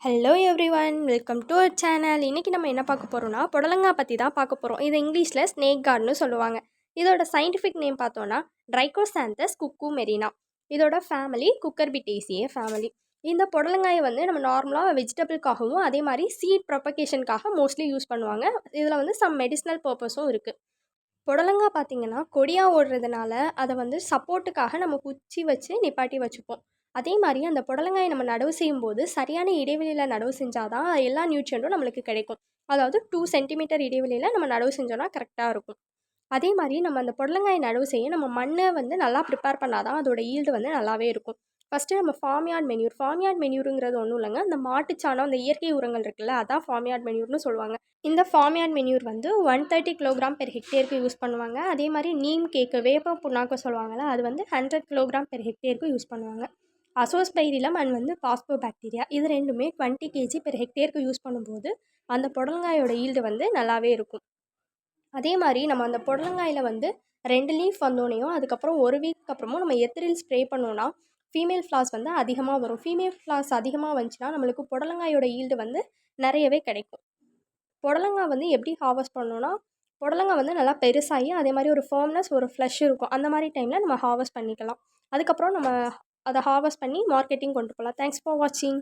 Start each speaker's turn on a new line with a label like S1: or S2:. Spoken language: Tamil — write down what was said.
S1: Hello everyone, welcome to our channel. இன்றைக்கி நம்ம என்ன பார்க்க போகிறோம்னா புடலங்காய் பற்றி தான் பார்க்க போகிறோம். இது இங்கிலீஷில் ஸ்னேக் கார்டுன்னு சொல்லுவாங்க. இதோட சயின்டிஃபிக் நேம் பார்த்தோன்னா ட்ரைகோசாந்தஸ் குக்குமெரினா. இதோட ஃபேமிலி குக்கர்பிட்டேசியே ஃபேமிலி. இந்த புடலங்காயை நம்ம நார்மலாக வெஜிடபிள்காகவும் அதே மாதிரி சீட் ப்ரொபகேஷனுக்காக மோஸ்ட்லி யூஸ் பண்ணுவாங்க. இதில் சம் மெடிசினல் பர்பஸும் இருக்குது. புடலங்காய் பார்த்திங்கன்னா கொடியாக ஓடுறதுனால அதை சப்போர்ட்டுக்காக நம்ம குச்சி வச்சு நிப்பாட்டி வச்சுப்போம். அதே மாதிரி அந்த புடலங்காயை நம்ம நடவு செய்யும்போது சரியான இடைவெளியில் நடவு செஞ்சால் தான் எல்லா நியூட்ரியண்ட்டும் நம்மளுக்கு கிடைக்கும். அதாவது 2 சென்டிமீட்டர் இடைவெளியில் நம்ம நடவு செஞ்சோன்னா கரெக்டாக இருக்கும். அதே மாதிரி நம்ம அந்த புடலங்காயை நடவு செய்ய நம்ம மண்ணை நல்லா ப்ரிப்பேர் பண்ணால் தான் அதோட ஈல்டு நல்லாவே இருக்கும். ஃபஸ்ட்டு நம்ம ஃபார்ம் யார்ட் மென்யூருங்கிறது ஒன்றும் இல்லைங்க, அந்த மாட்டுச்சாணம், அந்த இயற்கை உரங்கள் இருக்குல்ல, அதான் ஃபார்ம் யார்ட் மென்யூர்னு சொல்லுவாங்க. இந்த farm yard manure 130 kilogram per ஹெக்டேருக்கு யூஸ் பண்ணுவாங்க. அதே மாதிரி நீம் கேக்கு, வேப்ப புண்ணாக்கு சொல்லுவாங்கள்ல, அது 100 கிலோகிராம் பெர் ஹெக்டேருக்கு யூஸ் பண்ணுவாங்க. அசோஸ்பைரிலம் அண்ட் பாஸ்போ பாக்டீரியா, இது ரெண்டுமே 20 kg பெர் ஹெக்டேருக்கு யூஸ் பண்ணும்போது அந்த புடலங்காயோட ஈல்டு நல்லாவே இருக்கும். அதே மாதிரி நம்ம அந்த புடலங்காயில் 2 லீஃப் வந்தோடனையும் அதுக்கப்புறம் 1 வீக் அப்புறமும் நம்ம எத்திரில் ஸ்ப்ரே பண்ணோன்னா ஃபீமேல் ஃப்ளாஸ் அதிகமாக வரும். ஃபீமேல் ஃப்ளாஸ் அதிகமாக வந்துச்சுன்னா நம்மளுக்கு புடலங்காயோட ஈல்டு நிறையவே கிடைக்கும். புடலங்காய் எப்படி ஹார்வெஸ்ட் பண்ணணும்னா, புடலங்காய் நல்லா பெருசாகி அதே மாதிரி ஒரு ஃபர்ம்னஸ், ஒரு ஃப்ளஷ் இருக்கும். அந்த மாதிரி டைமில் நம்ம ஹார்வெஸ்ட் பண்ணிக்கலாம். அதுக்கப்புறம் நம்ம அதை ஹார்வெஸ்ட் பண்ணி மார்க்கெட்டிங் கொண்டு போகலாம். தேங்க்ஸ் ஃபார் வாட்சிங்.